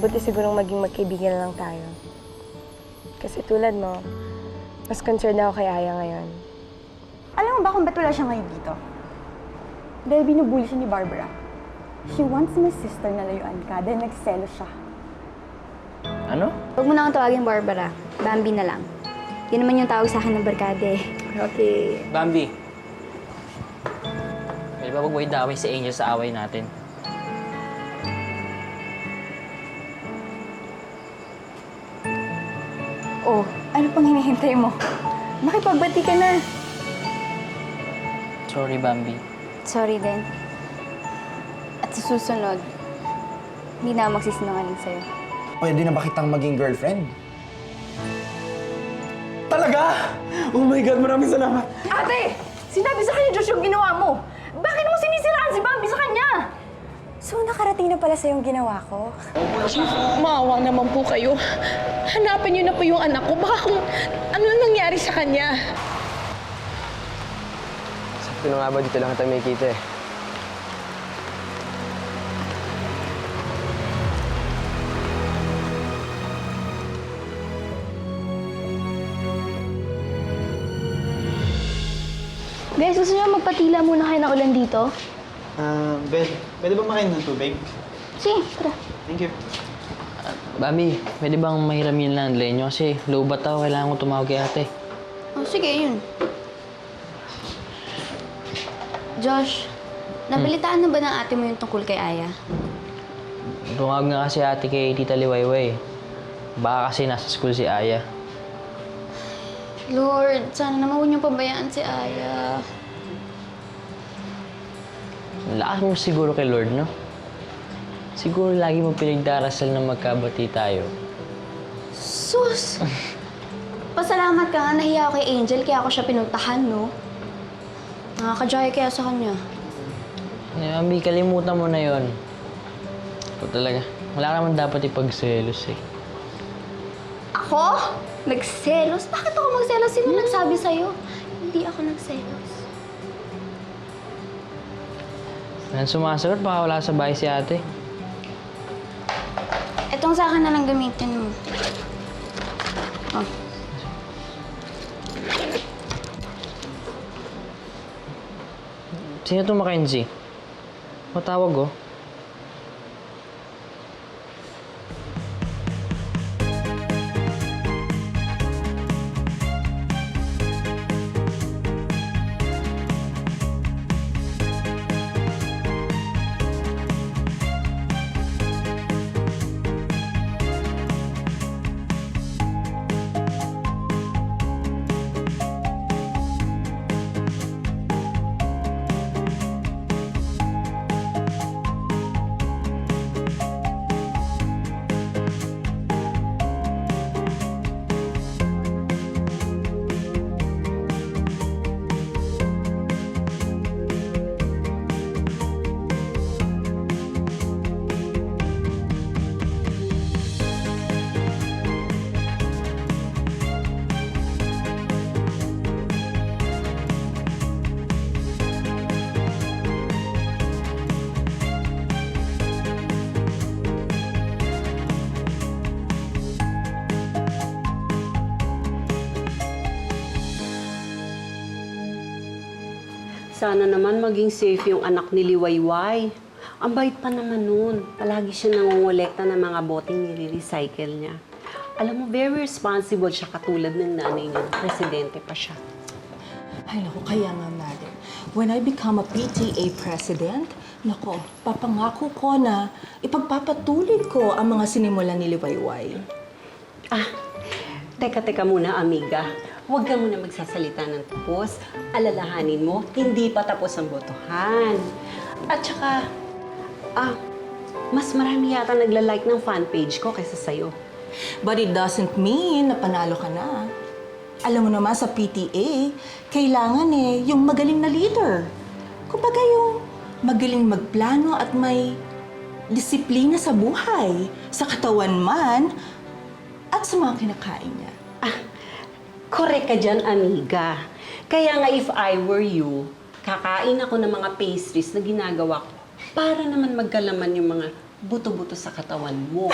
mabuti sigurong maging magkaibigan lang tayo. Kasi tulad mo, mas concerned ako kay Aya ngayon. Alam mo ba kung ba't wala siya ngayon dito? Dahil binubuli siya ni Barbara. She wants my sister na layuan ka dahil nagselos siya. Ano? Huwag mo na akong tawagin Barbara. Bambi na lang. Yun naman yung tawag sa akin ng barkade. Okay. Bambi. Pwede ba huwag daway si Angel sa away natin? Oh, ano pang hinihintay mo? Makipagbati ka na. Sorry, Bambi. Sorry din. At sa susunod, hindi na ako magsisinungaling sa'yo. Pwede na ba kitang maging girlfriend? Talaga? Oh my God, maraming salamat. Ate! Sinabi sa kanya, Josh, yung ginawa mo. Bakit mo sinisiraan si Bambi sa kanya? So, nakarating na pala sa yung ginawa ko? Maawa naman po kayo. Hanapin niyo na po yung anak ko. Baka kung ano nangyari sa kanya. Sakto na nga ba dito lang kita may kita eh. Guys, gusto niyo magpatila muna kayo ng ulan dito? Bel, pwede ba makain ng tubig? Sige, tara. Thank you. Bambi, pwede bang mahiramin lang ang nyo? Kasi low bat ako, kailangan ko tumawag kay ate. Oh, sige, yun. Josh, nabalitaan na ba ng ate mo yung tungkol kay Aya? Tumawag nga kasi ate kay Tita Liwayway. Baka kasi nasa school si Aya. Lord, sana naman huwag niyo pabayaan si Aya. Lakas mo siguro kay Lord, no? Siguro lagi mo pinagdarasal na magkabati tayo. Sus! Pasalamat ka nga, nahiya ako kay Angel, kaya ako siya pinuntahan, no? Nakakajaya kaya sa kanya. Bambi, kalimutan mo na yon. Ito talaga. Wala naman dapat ipagselos eh. Ako? Nagselos? Bakit ako magselos? Sino nagsabi sa'yo? Hindi ako nagselos. Nang sumasagot, baka wala sa bahay si ate. Etong sa akin na lang gamitin mo. Oh. Sino itong Mackenzie? Matawag oh. Sana naman maging safe yung anak ni Liwayway. Ang bait pa naman nun. Palagi siya nangongolekta ng mga boteng nire-recycle niya. Alam mo, very responsible siya katulad ng nanay niya. Presidente pa siya. Ay, naku, kaya nga, madam. When I become a PTA president, naku, papangako ko na ipagpapatuloy ko ang mga sinimulan ni Liwayway. Ah, teka muna, amiga. Huwag ka muna magsasalita ng tapos. Alalahanin mo, hindi pa tapos ang botohan. At saka, mas marami yata nagla-like ng fan page ko kaysa sa'yo. But it doesn't mean na panalo ka na. Alam mo naman sa PTA, kailangan yung magaling na leader. Kumbaga yung magaling magplano at may disiplina sa buhay, sa katawan man, at sa mga kinakain niya. Correct ka dyan, amiga. Kaya nga if I were you, kakain ako ng mga pastries na ginagawa ko para naman magkalaman yung mga buto-buto sa katawan mo.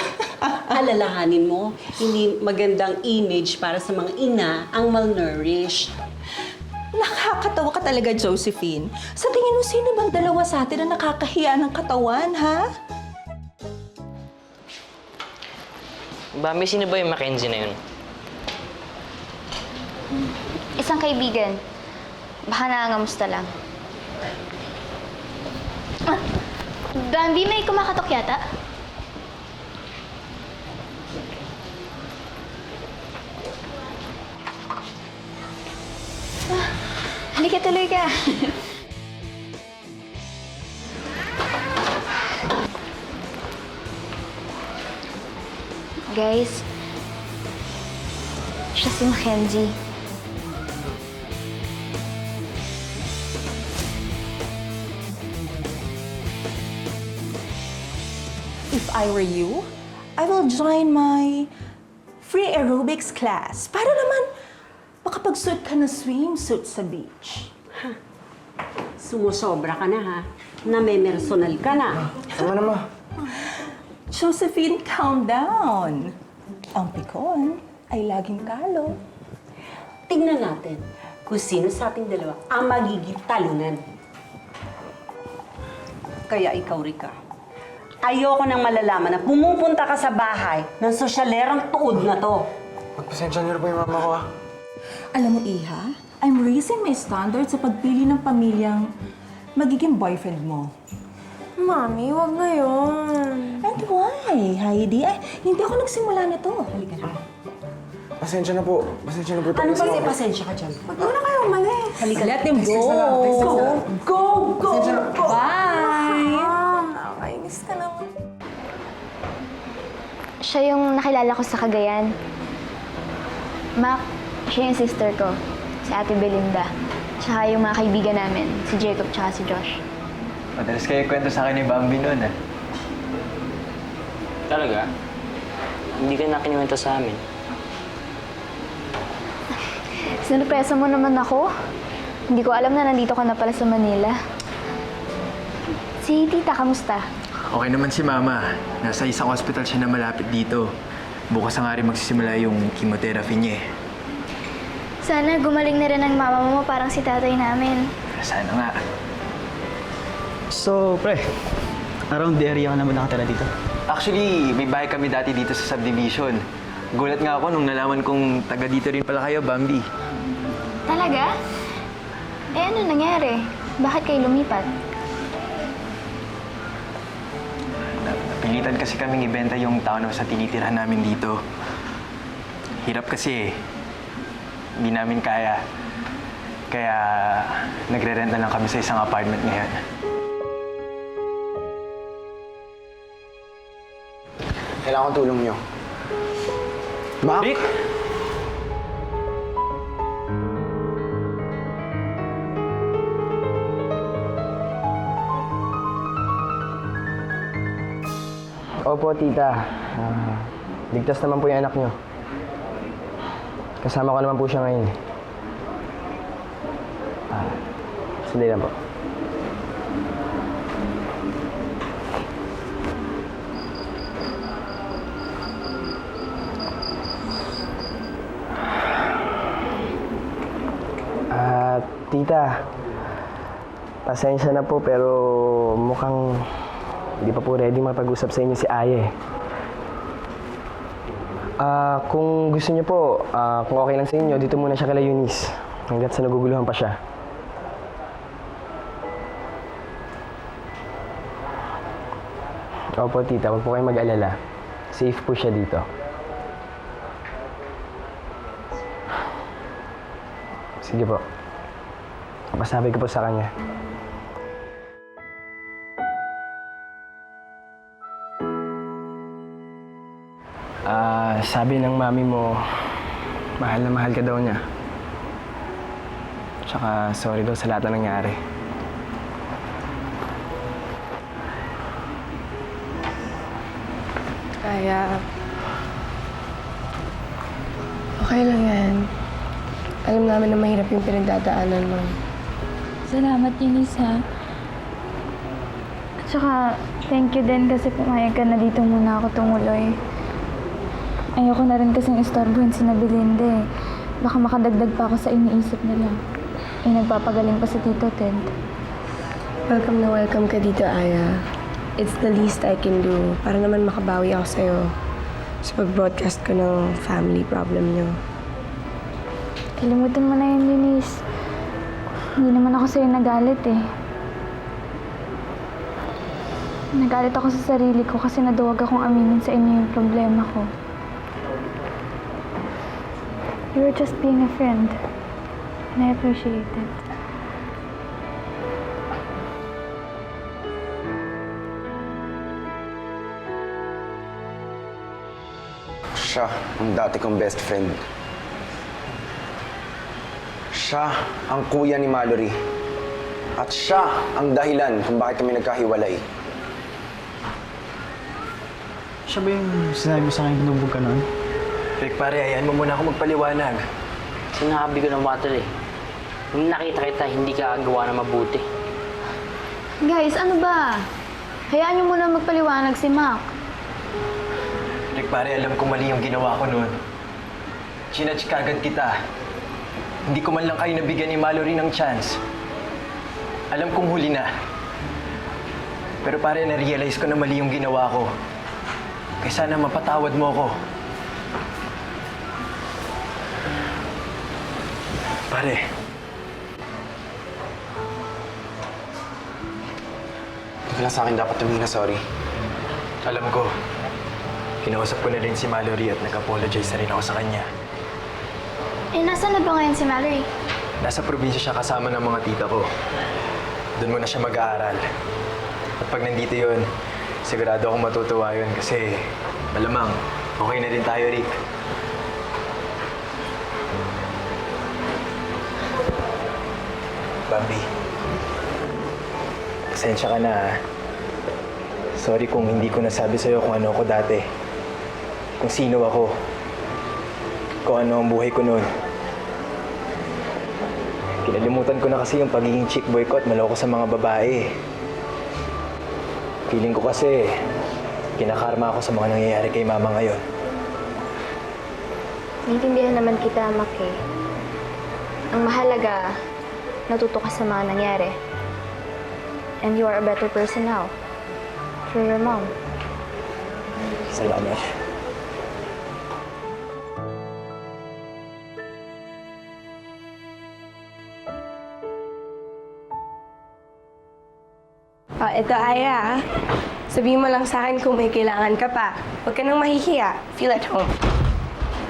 Alalahanin mo, hindi magandang image para sa mga ina ang malnourished. Nakakatawa ka talaga, Josephine. Sa tingin mo, sino bang dalawa sa atin na nakakahiya ng katawan, ha? Bambi, sino ba yung Mackenzie na yun? Isang kaibigan. Baka nangangamusta lang. Ah, Bambi, may kumakatok yata? Halika, tuloy ka. Guys, siya si Mackenzie. If I were you, I will join my free aerobics class para naman makapagsuot ka ng swimsuit sa beach. Sumusobra ka na ha. Namemersonal ka na. Tama na, ma. Josephine, calm down. Ang pikon ay laging kalo. Tingnan natin kung sino sa ating dalawa ang magiging talunan. Kaya ikaw, Rika, ayoko nang malalaman na pumupunta ka sa bahay ng sosyalerang tuod na to. Magpasensya niyo na po yung mama ko, ah. Alam mo, Iha, I'm raising my standards sa pagpili ng pamilyang magiging boyfriend mo. Mami, wag na yun. And why, Heidi? Ay, hindi ako nagsimula nito. Halika na. Pasensya na po. Pasensya na po. Ano ba pasensya ka dyan? Huwag mo na kayo umalis. Halika. Let them go. Go. Bye. Nakakainis ka naman. Siya yung nakilala ko sa Cagayan. Mac, siya yung sister ko, si Ate Belinda. Tsaka yung mga kaibigan namin, si Jacob tsaka si Josh. Madalas kayo kwento sa akin ni Bambi noon, ah. Talaga? Hindi ka na kinuwento sa amin. Sinurpresa mo naman ako. Hindi ko alam na nandito ka na pala sa Manila. Si Tita, kamusta? Okay naman si Mama. Nasa isang hospital siya na malapit dito. Bukas na nga rin magsisimula yung chemotherapy niya eh. Sana gumaling na rin ang mama mo parang si tatay namin. Sana nga. So, pre, around the area ka naman nakatira dito? Actually, may bahay kami dati dito sa subdivision. Gulat nga ako nung nalaman kong taga dito rin pala kayo, Bambi. Talaga? Eh ano nangyari? Bakit kayo lumipat? Napilitan kasi kaming ibenta yung townhouse sa tinitirahan namin dito. Hirap kasi eh. Hindi namin kaya. Kaya nagre-renta lang kami sa isang apartment ngayon. Kailangan ko tulong niyo. Mac! Rick! Opo, tita. Ligtas naman po yung anak niyo. Kasama ko naman po siya ngayon. Sandali lang po. Tita, pasensya na po pero mukhang hindi pa po ready mapag-usap sa inyo si Aya eh. Kung gusto niyo po, kung okay lang sa inyo, dito muna siya kala Eunice. Hanggat sa naguguluhan pa siya. Opo, tita. Huwag po kayong mag-alala. Safe po siya dito. Sige po. Pasabi ko po sa kanya. Sabi ng mami mo, mahal na mahal ka daw niya. Tsaka sorry daw sa lahat na nangyari. Kaya, okay lang yan. Alam namin na mahirap yung pinagdadaanan mo. Salamat, Eunice, ha? At saka, Thank you din kasi pumayag ka na dito muna ako tumuloy. Ayoko na rin kasing istorbohin si Belinda eh. Baka makadagdag pa ako sa iniisip nila. Eh, nagpapagaling pa si Tito Ted. Welcome na welcome ka dito, Aya. It's the least I can do para naman makabawi ako sa'yo sa pag-broadcast ko ng family problem niyo. Kalimutan mo na yun, Eunice. Hindi naman ako sa'yo nagalit eh. Nagalit ako sa sarili ko kasi naduwag akong aminin sa inyo yung problema ko. You were just being a friend. And I appreciate it. Siya ang dati kong best friend. Siya ang kuya ni Mallory. At siya ang dahilan kung bakit kami nagkahiwalay. Siya ba yung sinabi mo sa akin hinubog ka noon? Rick, pare, ayan mo muna ako magpaliwanag. Sinabi ko ng water eh. Nung nakita kita, hindi ka gawa na mabuti. Guys, ano ba? Hayaan niyo muna magpaliwanag si Mac. Rick, pare, alam ko mali yung ginawa ko noon. Chinatch kagad kita. Hindi ko man lang kayo nabigyan ni Mallory ng chance. Alam kong huli na. Pero pare, na-realize ko na mali yung ginawa ko. Kaya sana mapatawad mo ako. Pare. Hindi ka lang sa akin dapat tumingin na sorry. Alam ko. Kinausap ko na rin si Mallory at nag-apologize na rin ako sa kanya. Eh, nasaan na ba ngayon si Mallory? Nasa probinsya siya kasama ng mga tita ko. Doon muna siya mag-aaral. At pag nandito yun, sigurado akong matutuwa yun kasi malamang okay na rin tayo, Rick. Bambi, pasensya ka na ha. Sorry kung hindi ko nasabi sa'yo kung ano ako dati. Kung sino ako. Kung ano ang buhay ko noon. Kinalimutan ko na kasi yung pagiging chick boy ko at maloko sa mga babae. Feeling ko kasi, kinakarma ako sa mga nangyayari kay mama ngayon. Naiintindihan naman kita, Mac eh. Ang mahalaga, natuto ka sa mga nangyari. And you are a better person now. Through your mom. Salamat. Oh, ito, Aya. Sabihin mo lang sa akin kung may kailangan ka pa. Huwag ka nang mahihiya. Feel at home.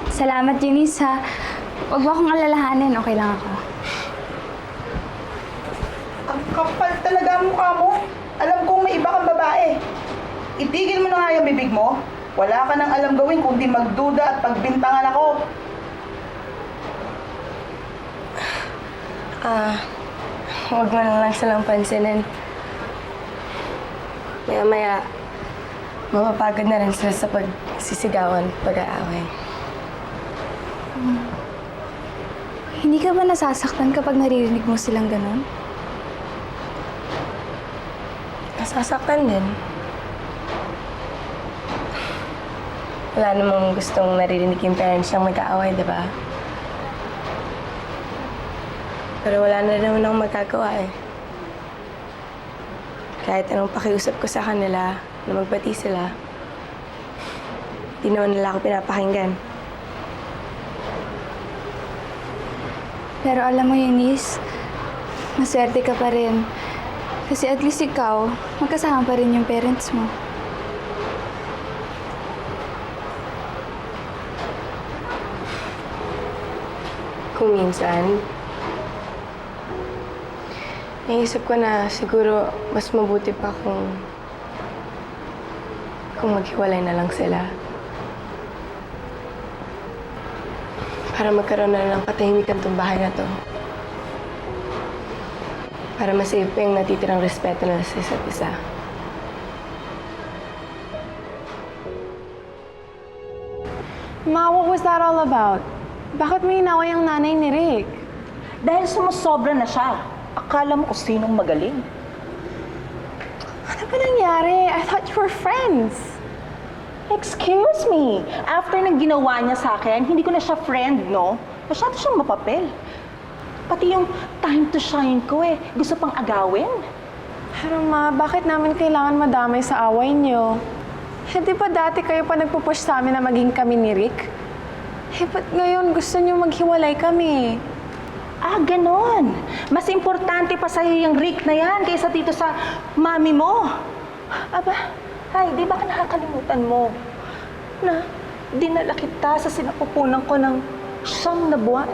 Salamat, Eunice, ha. Huwag mo akong alalahanin. Okay lang ako. Ang kapal talaga ang mukha mo. Alam kong may iba kang babae. Itigil mo na nga yung bibig mo. Wala ka nang alam gawin kundi magduda at pagbintangan ako. Huwag mo lang silang pansinin. Maya-maya, mapapagod na rin sila sa pagsisigawan, pag-aaway. Hindi ka ba nasasaktan kapag naririnig mo silang ganun? Nasasaktan din. Wala namang gustong naririnig yung parents niyang mag-aaway, di ba? Pero wala na naman akong magagawa eh. Kahit anong pakiusap ko sa kanila na magbati sila, di naman nila ako pinapakinggan. Pero alam mo, Eunice, maswerte ka pa rin. Kasi at least ikaw, magkasama pa rin yung parents mo. Kung minsan, naisip ko na siguro mas mabuti pa kung maghiwalay na lang sila. Para magkaroon na ng katahimikan tong bahay na to. Para masave pa yung natitirang respeto na sa isa't isa. Ma, what was that all about? Bakit may inaway ang nanay ni Rick? Dahil sumusobra na siya. Akala mo kung sinong magaling. Ano ba nangyari? I thought you were friends. Excuse me. After nang ginawa niya sa akin, hindi ko na siya friend, no? Masyado siyang mapapel. Pati yung time to shine ko gusto pang agawin. Pero ma, bakit namin kailangan madamay sa away niyo? Di ba dati kayo pa nagpupush sa amin na maging kami ni Rick? Ba't ngayon gusto niyo maghiwalay kami? Ah, ganon. Mas importante pa sa'yo yung Rick na yan kaysa dito sa mami mo. Aba, di ba nakakalimutan mo na dinala kita sa sinapupunan ko ng 9 na buwan?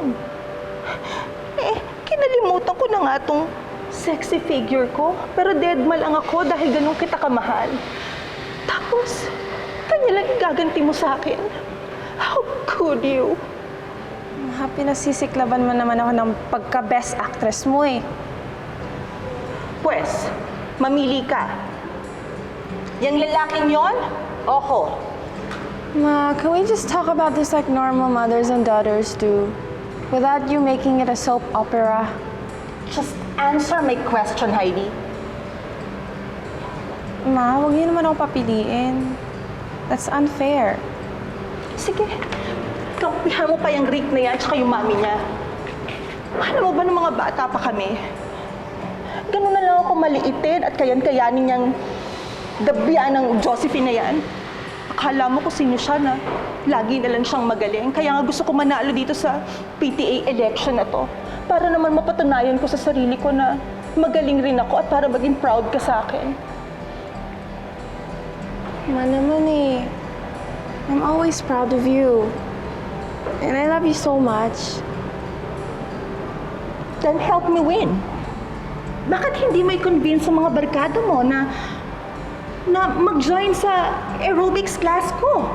Kinalimutan ko na nga tong sexy figure ko, pero deadma lang ako dahil ganun kita kamahal. Tapos, kanya lang igaganti mo sa akin. How could you? Happy na sisiklaban mo naman ako ng pagka-best actress mo Pwes, mamili ka. Yang lalaking yon, o ko? Ma, can we just talk about this like normal mothers and daughters do? Without you making it a soap opera? Just answer my question, Heidi. Ma, huwag niyo naman ako papiliin. That's unfair. Sige, kampihan mo pa yung Rick na yan tsaka yung mami niya. Alam mo ba ng mga bata pa kami? Ganun na lang ako maliitin at kayan-kayanin niyang gabian ng Josephine na yan. Akala mo kung sino siya na lagi na lang siyang magaling. Kaya nga gusto ko manalo dito sa PTA election na to. Para naman mapatunayan ko sa sarili ko na magaling rin ako at para maging proud ka sa akin. Ma naman I'm always proud of you. And I love you so much. Then help me win. Bakit hindi mo i-convince sa mga barkada mo na mag-join sa aerobics class ko?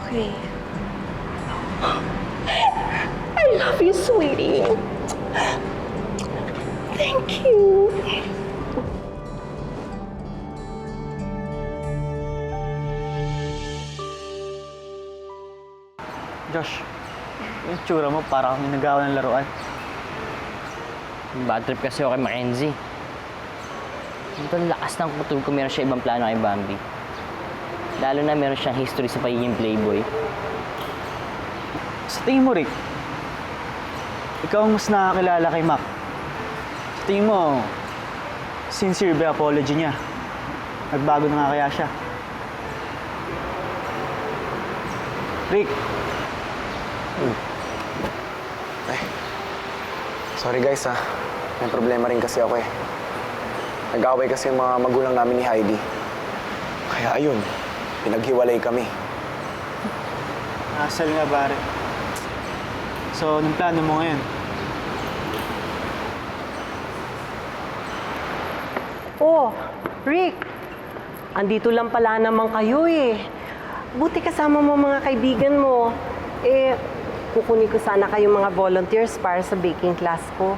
Okay. I love you, sweetie. Thank you. Josh, yung tsura mo para kang nagawa ng laruan. Bad trip kasi ako kay Mackenzie. Ito lakas ng kutob ko meron siya ibang plano kay Bambi. Lalo na meron siyang history sa pagiging playboy. Sa tingin mo, Rick, ikaw ang mas nakakilala kay Mac. Sa tingin mo, sincere ba apology niya? Nagbago na nga kaya siya? Rick, Sorry guys may problema rin kasi ako Nag-away kasi yung mga magulang namin ni Heidi. Kaya ayun, pinaghiwalay kami. asal nga pare. So, anong plano mo ngayon? Oh, Rick, andito lang pala naman kayo Buti kasama mo mga kaibigan mo. Kukunin ko sana kayong mga volunteers para sa baking class ko.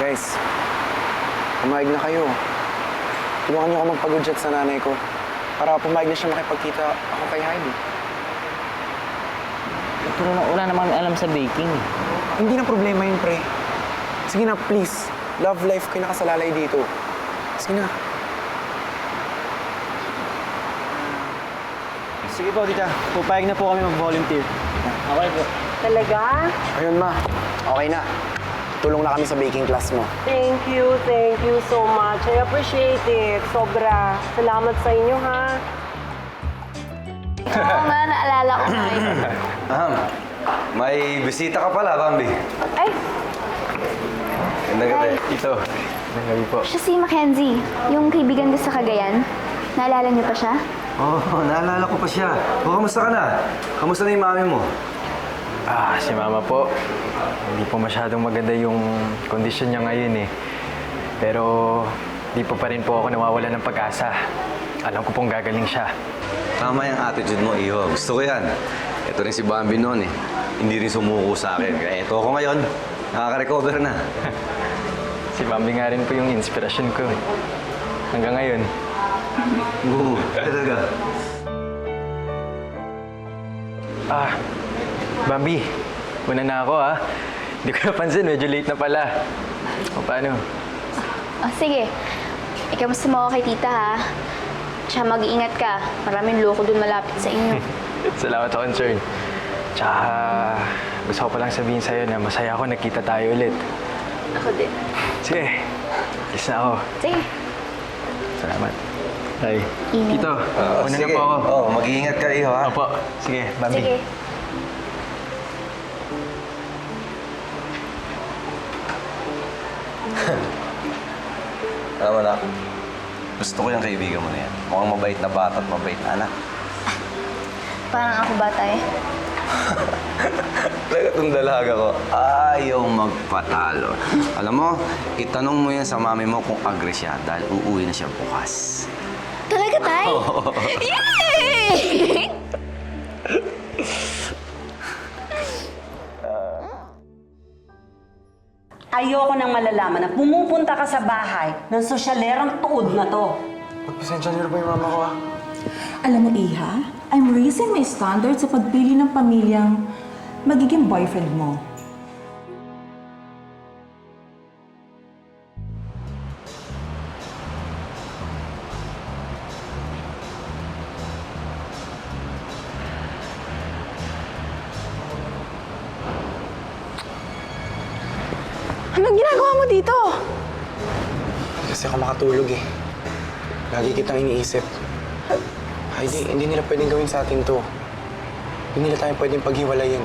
Guys, pumayag na kayo. Tulungan niyo ako magpag-udjat sa nanay ko para pumayag na siya makipagkita ako kay Heidi. Pero wala naman alam sa baking. Hindi na problema yun, pre. Sige na, please. Love life kayo nakasalalay dito. Sige na. Sige po, tita. Pupayag na po kami mag-volunteer. Okay po. Talaga? Ayun, ma. Okay na. Tulong na kami sa baking class mo. Thank you so much. I appreciate it. Sobra. Salamat sa inyo, ha? Oo nga, naalala ko na May bisita ka pala, Bambi. Ay, Ganda gabi. Ito. Ganda gabi po. siya si Mackenzie, yung kaibigan ko sa Cagayan. Naalala niyo pa siya? Oo, naalala ko pa siya. Kamusta ka na? Kamusta na yung mami mo? Si mama po. Hindi po masyadong maganda yung kondisyon niya ngayon Pero di po pa rin po ako nawawala ng pag-asa. Alam ko pong gagaling siya. Tama yung attitude mo, Iho. Gusto ko yan. Ito rin si Bambi noon Hindi rin sumuko sa akin. Kaya ito ako ngayon. Nakaka-recover na. Si Bambi nga rin po yung inspirasyon ko hanggang ngayon. Oo, talaga. Bambi. una na ako ha. Hindi ko napansin, medyo late na pala. O paano? Oh, sige. Ikamusta mo ako kay tita, ha? Tsaka mag-iingat ka. Maraming loko dun malapit sa inyo. Salamat sa concern. Tsaka gusto ko palang sabihin sa'yo na masaya ako nagkita tayo ulit. Ako din. Sige, alis na ako. Sige. Salamat. Hi. Ingat. Tito, una na sige. po ako. Oh, mag-iingat ka, Iho, ha? Opo. Sige, Bambi. Sige. Alam mo na, gusto ko yung kaibigan mo na yan. Mukhang mabait na bata at mabait na anak. Parang ako bata eh. Talaga itong dalaga ko, ayaw magpatalo. Alam mo, itanong mo yan sa mami mo kung agre siya dahil uuwi na siya bukas. Talaga, tay? Yay! Ayoko nang malalaman na pumupunta ka sa bahay ng sosyalerang tuod na to. Pagpasensya niyo na po yung mama ko ah. Alam mo, Iha, I'm raising my standards sa pagpili ng pamilyang magiging boyfriend mo. Anong ginagawa mo dito? Kasi ako makatulog eh. Lagi kitang iniisip. Heidi, hindi nila pwedeng gawin sa atin to. Hindi nila tayo pwedeng paghiwalayin.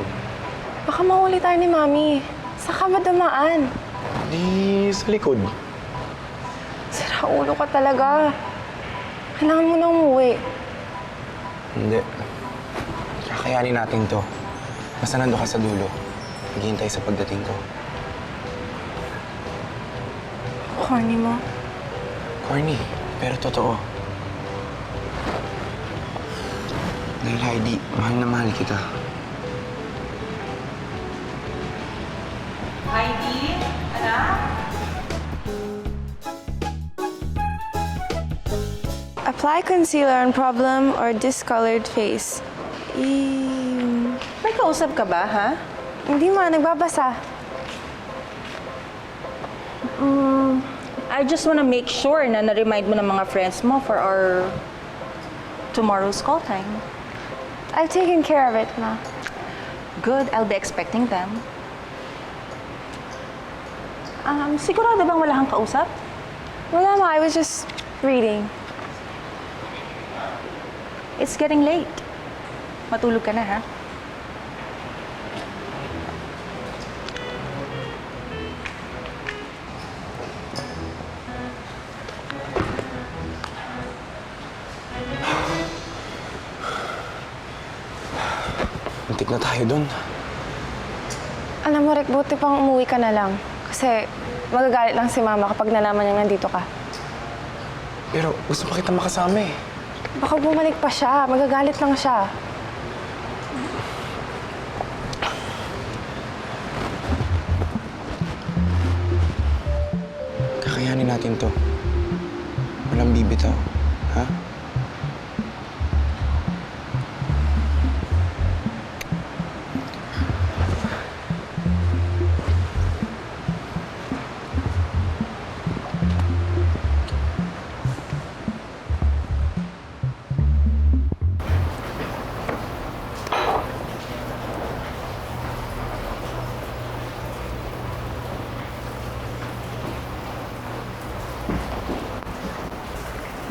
Baka mahuli tayo ni Mami. Saka madamaan. Di sa likod. Sira ulo ka talaga. Kailangan mo na umuwi. Hindi. Kakayanin natin to. Basta nandun ka sa dulo. Maghihintay sa pagdating ko. Corny mo. Corny, pero totoo. Dahil Heidi, mahal na mahal kita. Apply concealer on problem or discolored face. May kausap ka ba, ha? Hindi ma, nagbabasa. I just wanna make sure na na-remind mo ng mga friends mo for our tomorrow's call time. I've taken care of it, ma. Good, I'll be expecting them. Sigurado bang wala kang kausap? Wala ma, I was just reading. It's getting late. Matulog ka na, ha? Muntik na tayo dun. Alam mo, Rick, buti pang umuwi ka na lang. Kasi magagalit lang si Mama kapag nalaman niya nandito ka. Pero gusto pa kita makasama eh. Baka bumalik pa siya. Magagalit lang siya. Kakayanin natin to. Walang bibitaw. Ha?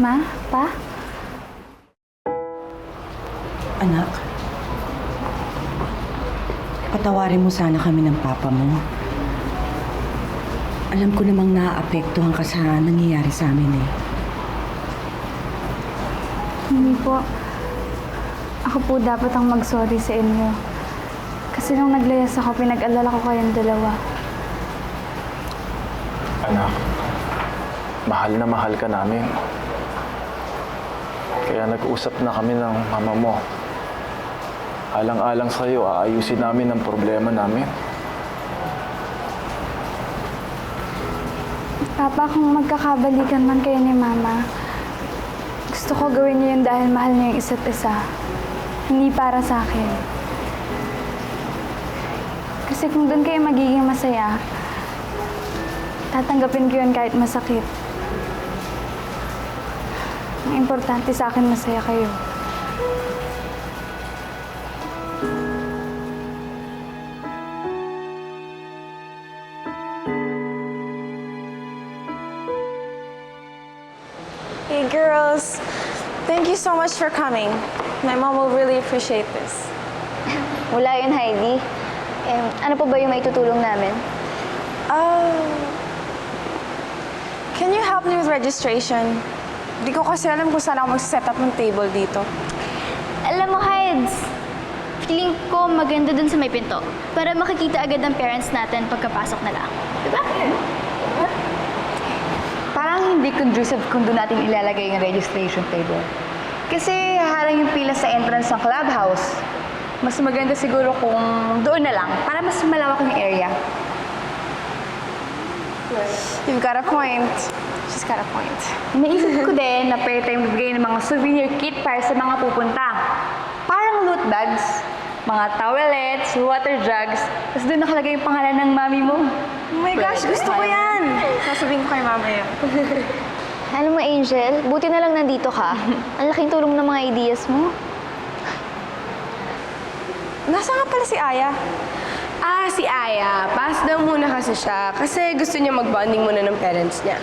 Ma? Pa? Anak, patawarin mo sana kami ng papa mo. Alam ko namang naaapektuhan ka sa nangyayari sa amin eh. Hindi po. Ako po dapat ang mag-sorry sa inyo. Kasi nung naglayas ako, pinag-alala ko kayong dalawa. Anak, mahal na mahal ka namin. Kaya nag-usap na kami ng mama mo. Alang-alang sa'yo, aayusin namin ang problema namin. Papa, kung magkakabalikan man kayo ni Mama, gusto ko gawin niyo yun dahil mahal niyo yung isa't isa. Hindi para sa akin. Kasi kung doon kayo magiging masaya, tatanggapin ko yun kahit masakit. Ang importante sa akin, masaya kayo. Hey girls, thank you so much for coming. My mom will really appreciate this. Wala yun, Heidi. Ano po ba yung maitutulong namin? Can you help me with registration? Di ko kasi alam kung saan ako mag-set up ng table dito. Alam mo, Hides, feeling ko maganda dun sa may pinto para makikita agad ng parents natin pagkapasok na lang. Diba? Parang hindi conducive kung doon natin ilalagay yung registration table. Kasi harang yung pila sa entrance ng clubhouse. Mas maganda siguro kung doon na lang para mas malawak yung area. You've got a point. She's got a point. Naisip ko din na pwede tayong magbigay ng mga souvenir kit para sa mga pupunta. Parang loot bags, mga towelettes, water jugs, tapos doon nakalagay yung pangalan ng mami mo. Oh my gosh, gusto ko yan! Sasabihin ko kay mama yan. Alam mo, Angel, buti na lang nandito ka. Ang laking tulong ng mga ideas mo. Nasaan nga pala si Aya? Si Aya. Pass daw muna kasi siya. Kasi gusto niya mag-bonding muna ng parents niya.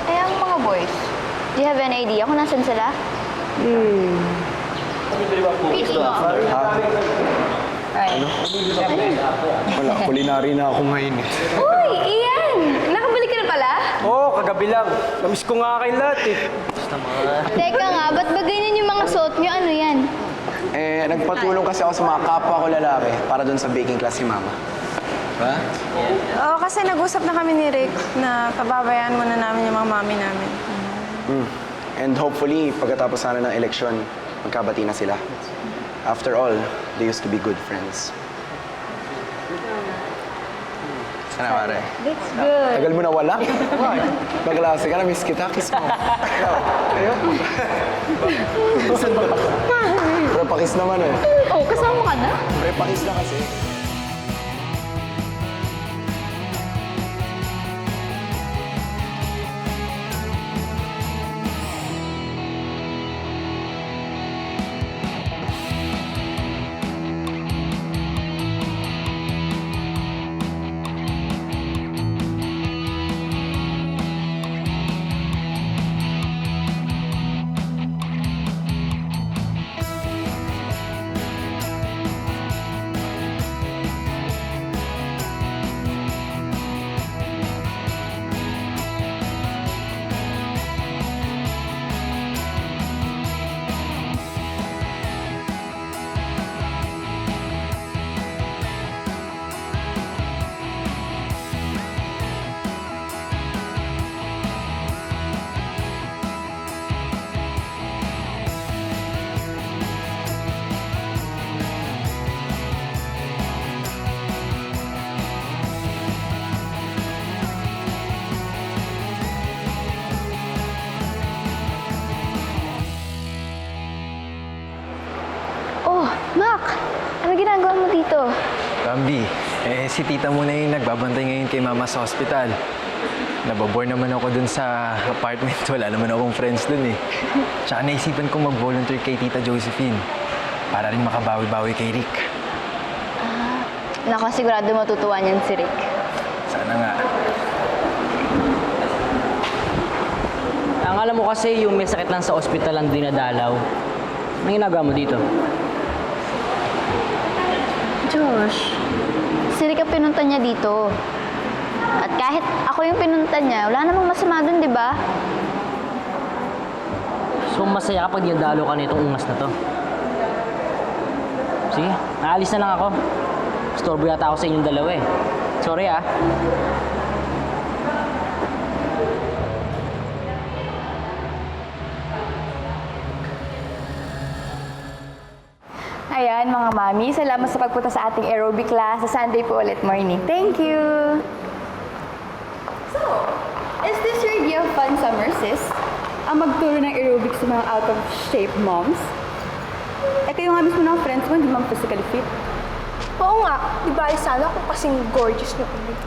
Eh, ang mga boys, do you have any idea kung nasan sila? Pili mo. Wala, kulinary na ako ngayon eh. Uy, Ian! Nakabalik ka na pala? Oo, kagabi lang. Namiss ko nga kayo lahat eh. Teka nga, ba't ba ganyan yung mga suot niyo? Ano yan? Nagpatulong kasi ako sa mga kapwa ko lalaki para dun sa baking class si Mama. Diba? Oo, kasi nag-usap na kami ni Rick na pababayaan muna namin yung mga mami namin. And hopefully, pagkatapos sana ng eleksyon, magkabati na sila. After all, they used to be good friends. Sana, pare. That's good. Tagal mo na wala? Naglase ka na, miss kita. Kiss mo. Ayaw. Pre, pakis naman eh. Oh, kasama ka na? Pre, pakis na kasi. Oh, Mac! Ano ginagawa mo dito? Bambi, si tita mo na yung nagbabantay ngayon kay mama sa hospital. Nababore naman ako dun sa apartment. Wala naman akong friends dun eh. Tsaka naisipan kong mag-volunteer kay tita Josephine para rin makabawi-bawi kay Rick. Naku, sigurado matutuwa niyan si Rick. Sana nga. Ang alam mo kasi yung may sakit lang sa ospital ang dinadalaw. Anong ginagawa mo dito? Josh, si Rick ang pinunta niya dito. At kahit ako yung pinunta niya, wala namang masama dun, di ba? So masaya kapag dinadalo ka nitong ungas na to. Sige, aalis na lang ako. Storbo yata ako sa inyong dalawa eh. Sorry ah. Ayan, mga mami, salamat sa pagpunta sa ating aerobic class. Sa Sunday po ulit morning. Thank you! So, is this your idea of fun summer, sis? Ang magturo ng aerobics sa mga out-of-shape moms? Eh, kayo nga mismo ng friends mo, hindi mo physically fit. Oo nga, di ba sana kung kasing gorgeous niyo ulit.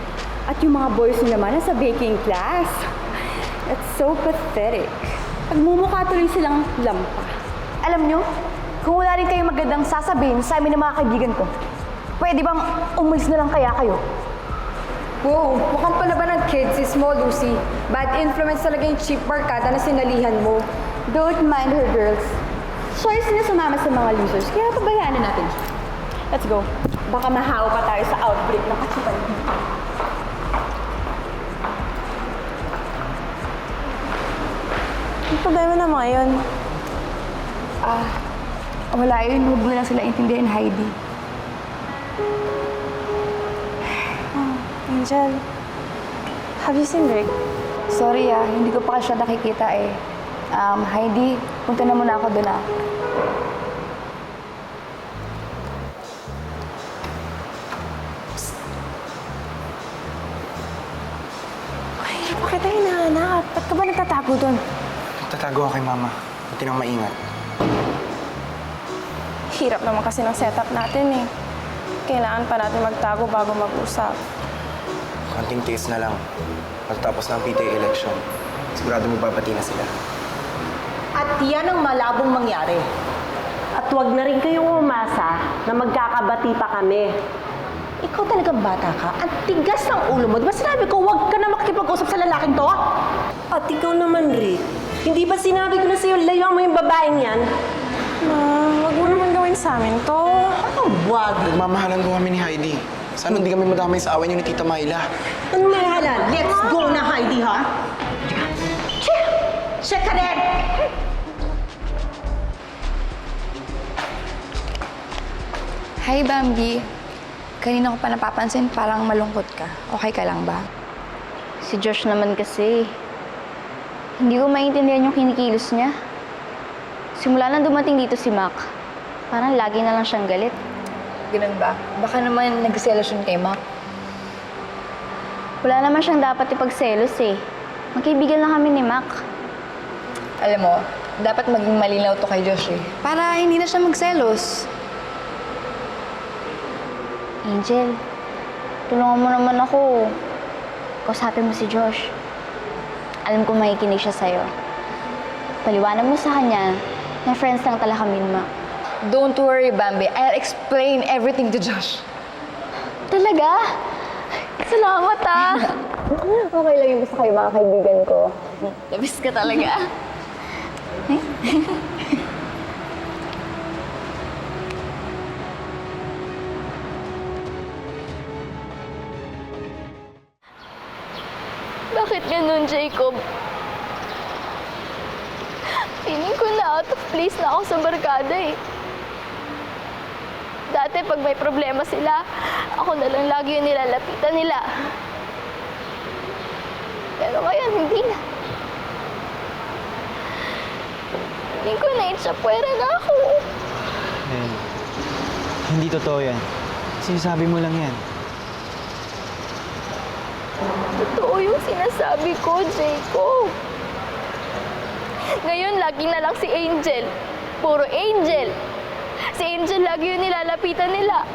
At yung mga boys nyo naman nasa baking class. That's so pathetic. Pagmumukha tuloy silang lampa. Alam nyo, kung wala rin kayong magandang sasabihin sa amin ng mga kaibigan ko, pwede bang umalis na lang kaya kayo? Wow, mukhang palaban ng kids mo, Lucy. Bad influence talaga yung cheap barkada na sinalihan mo. Don't mind her, girls. Choice na sumama sa mga losers, kaya pabayaan na natin siya. Let's go. Baka mahawa pa tayo sa outbreak ng kachipan. Ang problema na mga yun. Wala yun, huwag mo lang sila intindihin, Heidi. Angel, have you seen Rick? Sorry hindi ko pa siya nakikita eh. Heidi, punta na muna ako doon Ay, bakit tayo hinahanap? Ba't ka ba nagtatago doon? Tatago ako kay Mama. Pati nang maingat. Hirap naman kasi ng setup natin eh. Kailangan pa natin magtago bago mag-usap. Konting tiis na lang. Pagtapos ng PTA election, sigurado magbabati na sila. At yan ang malabong mangyari. At huwag na rin kayong umasa na magkakabati pa kami. Ikaw talagang bata ka. Ang tigas ng ulo mo. Di ba sinabi ko, huwag ka na makikipag-usap sa lalaking to? At ikaw naman, Rick. Hindi ba sinabi ko na sa'yo, layuan mo yung babaeng yan? Ma, wag mo naman gawin sa amin to. Ano, wag? Nagmamahalan ko kami ni Heidi. Sana hindi kami madamay sa away niyo ni Tita Myla. Ano may halal? Let's go na, Heidi, ha? Check ka rin! Hi, Bambi. Kanina ko pa napapansin, parang malungkot ka. Okay ka lang ba? Si Josh naman kasi, hindi ko maintindihan yung kinikilos niya. Simula nang dumating dito si Mac, parang lagi na lang siyang galit. Ganun ba? Baka naman nagselos yun kay Mac. Wala naman siyang dapat ipagselos eh. Magkaibigan lang kami ni Mac. Alam mo, dapat maging malinaw to kay Josh eh. Para hindi na siya magselos. Angel, tulungan mo naman ako. Kausapin mo si Josh. Alam ko makikinig siya sa'yo. Paliwanag mo sa kanya na friends lang talaga kami ni Mac. Don't worry, Bambi. I'll explain everything to Josh. Talaga? Salamat Okay lang yung gusto kayo mga kaibigan ko. Labis ka talaga. Bakit ganun, Jacob? Feeling ko na out of place na ako sa barkada eh. Dati pag may problema sila, ako na lang lagi yung nilalapitan nila. Pero ngayon, hindi na. Feeling ko na itsapuera na ako. Hindi totoo yan. Sinasabi mo lang yan. Totoo yung sinasabi ko, Jacob. Ngayon, lagi na lang si Angel. Puro Angel. Si Angel lagi yung nilalapitan nila.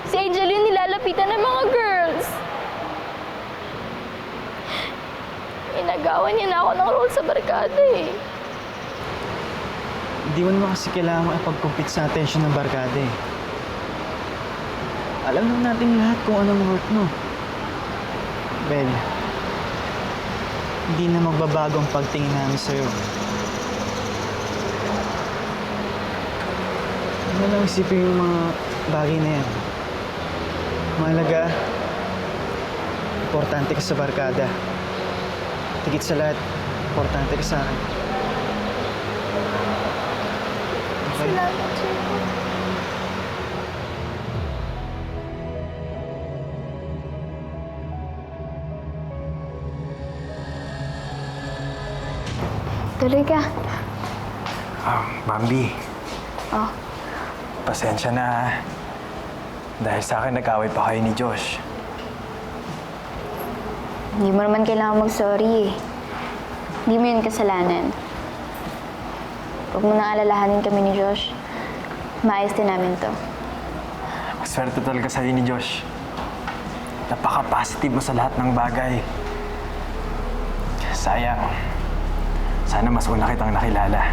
Si Angel yung nilalapitan ng mga girls. Inagawan niya na ako ng role sa barkada eh. Hindi mo naman kasi kailangan ipag-compete sa attention ng barkada eh. Alam naman natin lahat kung anong worth no. Bel, hindi na magbabago ang pagtingin namin sa'yo. Ano lang isipin yung mga bagay na yan. Mahalaga, importante ka sa barkada. Tigit sa lahat, importante ka sa akin. Okay? Salamat, Jacob. Tuloy ka. Bambi, Oh, pasensya na. Dahil sa akin, nag-away pa kayo ni Josh. hindi mo naman kailangan mag-sorry eh. Hindi mo yun kasalanan. Huwag mo nang alalahanin kami ni Josh. Maayos din namin to. Napakaswerte talaga sa'yo ni Josh. Napaka-positive mo sa lahat ng bagay. Sayang. Sana mas una kitang nakilala.